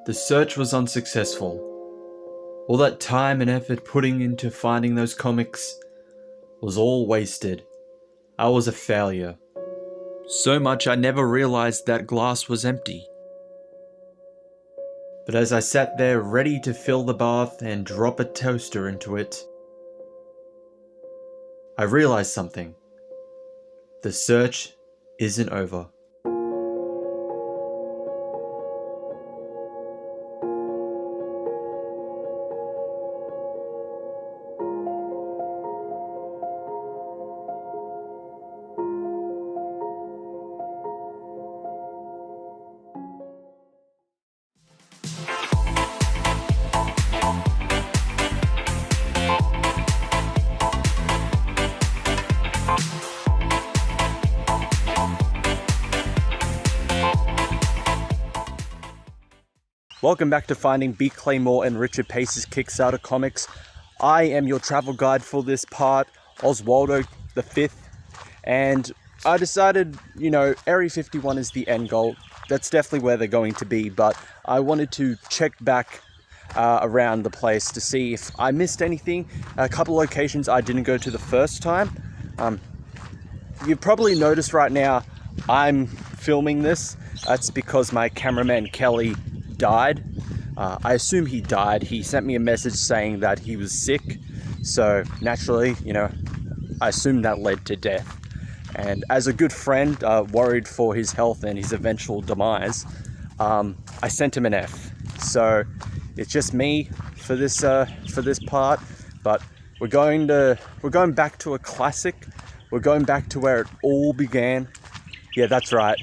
The search was unsuccessful. All that time and effort putting into finding those comics was all wasted. I was a failure. So much I never realized that glass was empty. But as I sat there ready to fill the bath and drop a toaster into it, I realized something. The search isn't over. Welcome back to finding B. Claymore and Richard Pace's Kickstarter comics. I am your travel guide for this part, Oswaldo the Fifth, and I decided, Area 51 is the end goal. That's definitely where they're going to be, but I wanted to check back around the place to see if I missed anything. A couple locations I didn't go to the first time. You've probably noticed right now I'm filming this. That's because my cameraman Kelly died. I assume he died. He sent me a message saying that he was sick. So naturally, I assume that led to death. And as a good friend, worried for his health and his eventual demise, I sent him an F. So it's just me for this part. But we're going back to a classic. We're going back to where it all began. Yeah, that's right.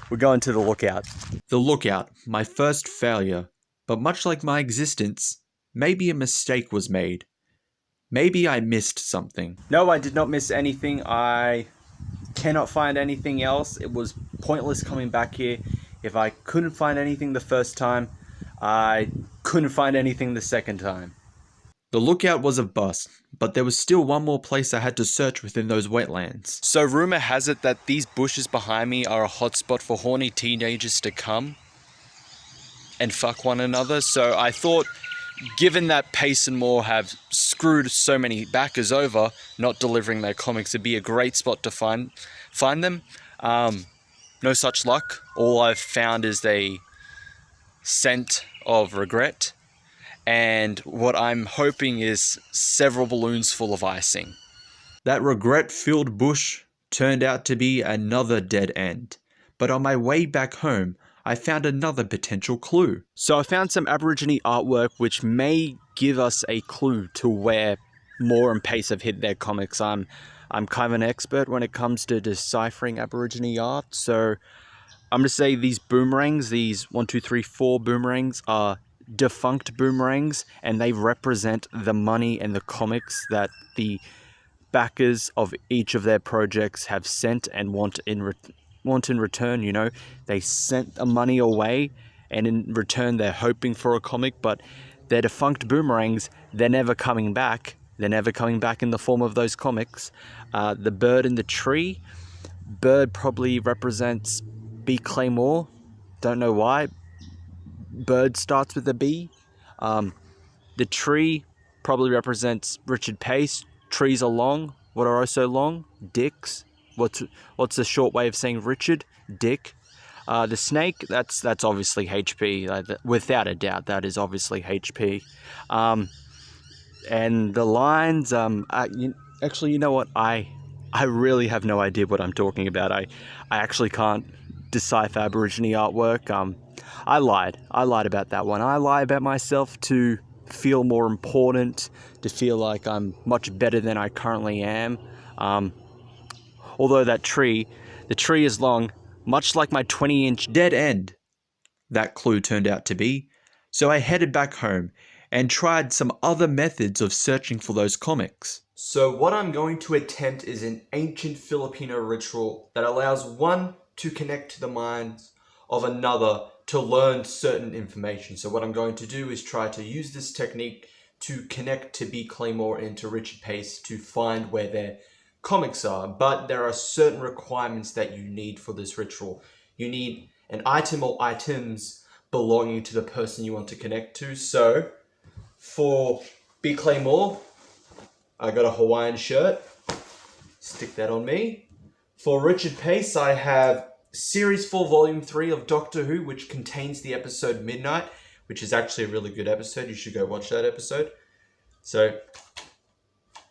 We're going to the Lookout. The Lookout, my first failure. But much like my existence, maybe a mistake was made. Maybe I missed something. No, I did not miss anything. I cannot find anything else. It was pointless coming back here. If I couldn't find anything the first time, I couldn't find anything the second time. The Lookout was a bust, but there was still one more place I had to search within those wetlands. So rumor has it that these bushes behind me are a hotspot for horny teenagers to come and fuck one another. So I thought, given that Pace and Moore have screwed so many backers over, not delivering their comics, it'd be a great spot to find them. No such luck. All I've found is a scent of regret. And what I'm hoping is several balloons full of icing. That regret-filled bush turned out to be another dead end. But on my way back home, I found another potential clue. So I found some Aborigine artwork which may give us a clue to where Moore and Pace have hid their comics. I'm kind of an expert when it comes to deciphering Aborigine art. So I'm going to say these boomerangs, these 1, 2, 3, 4 boomerangs are defunct boomerangs, and they represent the money and the comics that the backers of each of their projects have sent and want in return. They sent the money away, and in return they're hoping for a comic, but they're defunct boomerangs. They're never coming back. They're never coming back in the form of those comics. The bird in the tree, bird probably represents B. Claymore. Don't know why. Bird starts with a B. The tree probably represents Richard Pace. Trees are long. What are also long? Dicks. What's the short way of saying Richard? Dick. The snake, that's obviously HP. Without a doubt, that is obviously HP. And the lines, actually, you know what? I really have no idea what I'm talking about. I actually can't decipher Aborigine artwork. I lied about that one. I lie about myself to feel more important, to feel like I'm much better than I currently am. Although the tree is long, much like my 20-inch dead end. That clue turned out to be. So I headed back home and tried some other methods of searching for those comics. So what I'm going to attempt is an ancient Filipino ritual that allows one to connect to the minds of another to learn certain information. So what I'm going to do is try to use this technique to connect to B. Claymore and to Richard Pace to find where their comics are. But there are certain requirements that you need for this ritual. You need an item or items belonging to the person you want to connect to. So for B. Claymore, I got a Hawaiian shirt. Stick that on me. For Richard Pace, I have Series 4, Volume 3 of Doctor Who, which contains the episode Midnight, which is actually a really good episode. You should go watch that episode. So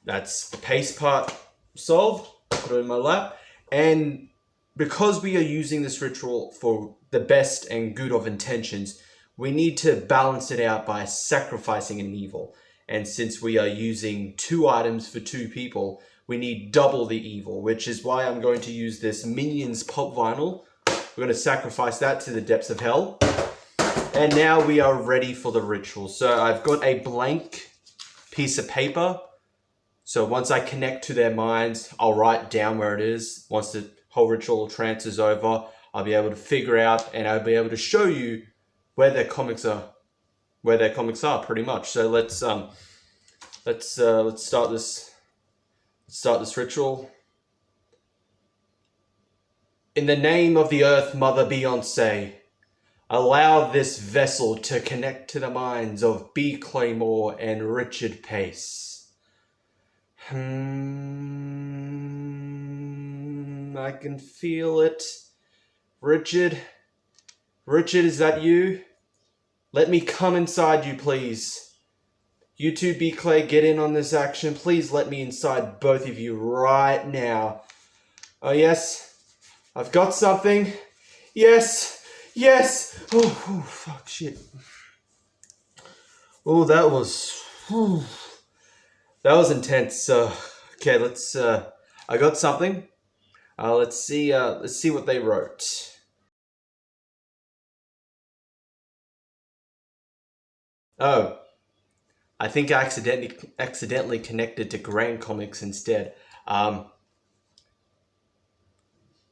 that's the Pace part solved. Put it in my lap. And because we are using this ritual for the best and good of intentions, we need to balance it out by sacrificing an evil. And since we are using 2 items for 2 people, we need double the evil, which is why I'm going to use this Minions pop vinyl. We're going to sacrifice that to the depths of hell. And now we are ready for the ritual. So I've got a blank piece of paper. So once I connect to their minds, I'll write down where it is. Once the whole ritual trance is over, I'll be able to figure out and I'll be able to show you where their comics are. Where their comics are, pretty much. So let's start this. Start this ritual. In the name of the Earth Mother Beyonce, allow this vessel to connect to the minds of B. Claymore and Richard Pace. I can feel it. Richard, is that you? Let me come inside you, please. You two, B. Clay, get in on this action. Please let me inside both of you right now. Oh, yes. I've got something. Yes. Oh, fuck, shit. Oh, that was intense. Okay, let's, I got something. Let's see what they wrote. Oh. I think I accidentally connected to Grand Comics instead.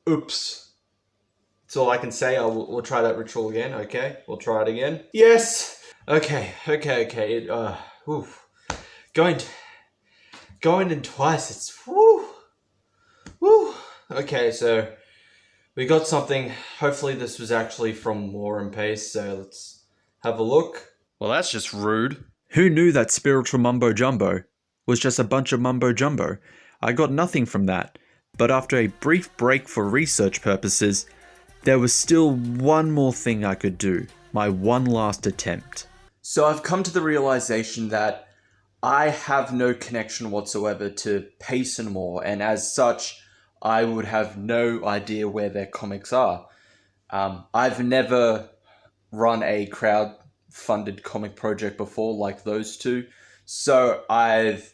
Oops. That's all I can say. We'll try that ritual again. Okay, we'll try it again. Yes. Okay. Going in twice. It's woo. Okay, so we got something. Hopefully, this was actually from War and Pace. So let's have a look. Well, that's just rude. Who knew that spiritual mumbo-jumbo was just a bunch of mumbo-jumbo? I got nothing from that, but after a brief break for research purposes, there was still one more thing I could do, my one last attempt. So I've come to the realization that I have no connection whatsoever to Pace and Amore, and as such, I would have no idea where their comics are. I've never run a crowd-funded comic project before like those two, so I've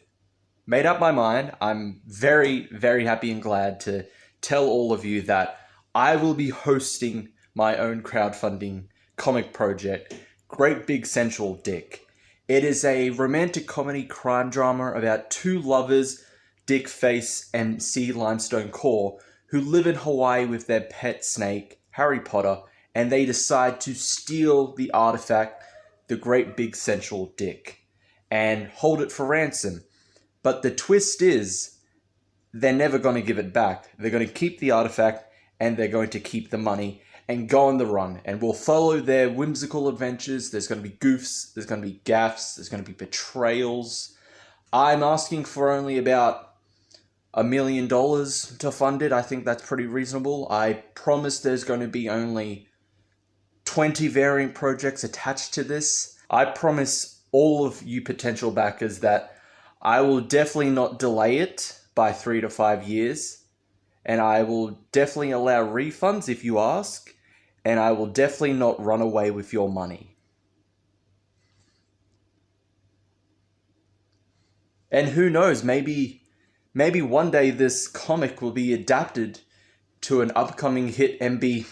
made up my mind. I'm very, very happy and glad to tell all of you that I will be hosting my own crowdfunding comic project, Great Big Central Dick. It is a romantic comedy crime drama about two lovers, Dick Face and Sea Limestone Core, who live in Hawaii with their pet snake, Harry Potter, and they decide to steal the artifact, the Great Big Central Dick, and hold it for ransom. But the twist is, they're never going to give it back. They're going to keep the artifact, and they're going to keep the money, and go on the run. And we'll follow their whimsical adventures. There's going to be goofs, there's going to be gaffes, there's going to be betrayals. I'm asking for only about $1 million to fund it. I think that's pretty reasonable. I promise there's going to be only 20 variant projects attached to this. I promise all of you potential backers that I will definitely not delay it by 3 to 5 years. And I will definitely allow refunds if you ask. And I will definitely not run away with your money. And who knows, maybe one day this comic will be adapted to an upcoming hit NBC.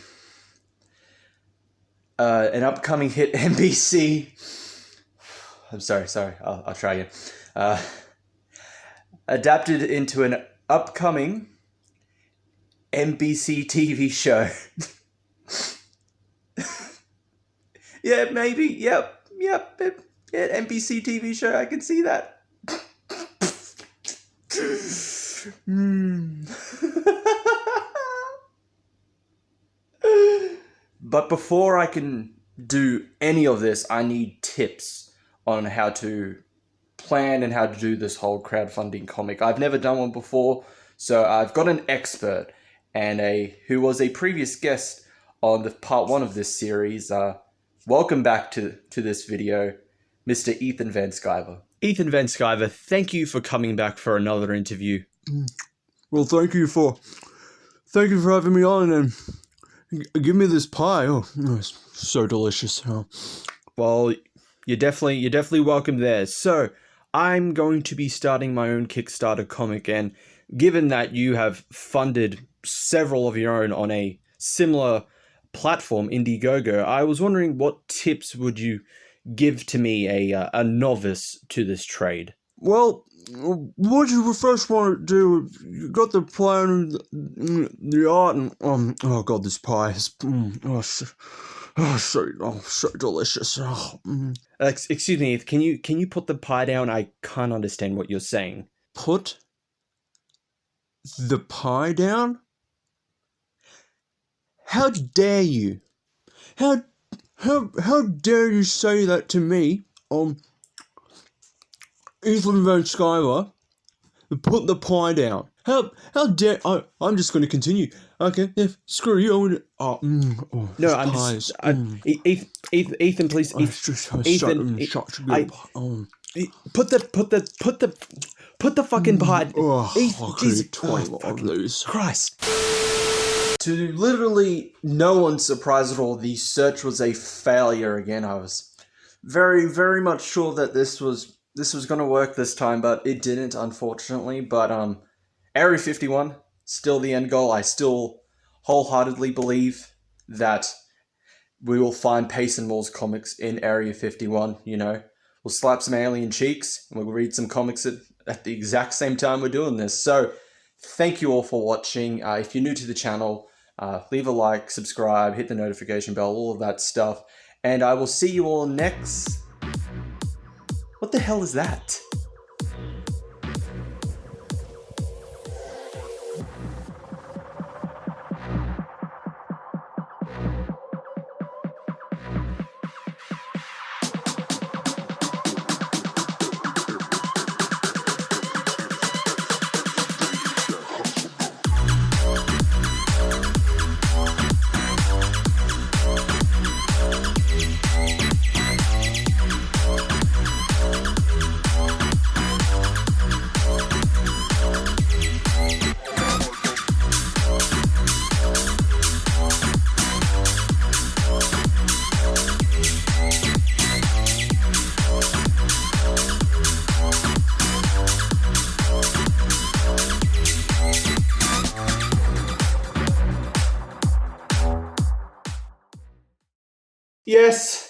I'm sorry. I'll try again. Adapted into an upcoming NBC TV show. Yeah, maybe. Yep. NBC TV show. I can see that. But before I can do any of this, I need tips on how to plan and how to do this whole crowdfunding comic. I've never done one before, so I've got an expert and who was a previous guest on the part 1 of this series. Welcome back to this video, Mr. Ethan Van Sciver. Ethan Van Sciver, thank you for coming back for another interview. Well, thank you for having me on and give me this pie. Oh, it's so delicious. Oh. Well, you're definitely welcome there. So, I'm going to be starting my own Kickstarter comic, and given that you have funded several of your own on a similar platform, Indiegogo, I was wondering what tips would you give to me, a novice to this trade? Well, what you first want to do, you got the plan and the art, and oh god, this pie is so delicious. Excuse me, can you put the pie down? I can't understand what you're saying. Put the pie down? How dare you? How dare you say that to me? Ethan Van Sciver, put the pie down. How dare I'm just going to continue. Okay, screw you. I want no, I'm just Ethan, please. Ethan, put the fucking pie. Jesus Christ. To literally no one's surprise at all, the search was a failure again. I was very, very much sure that this was going to work this time, but it didn't, unfortunately. But Area 51, still the end goal. I still wholeheartedly believe that we will find Payson Moore's comics in Area 51, you know. We'll slap some alien cheeks, and we'll read some comics at the exact same time we're doing this. So, thank you all for watching. If you're new to the channel, leave a like, subscribe, hit the notification bell, all of that stuff. And I will see you all next... What the hell is that? Yes,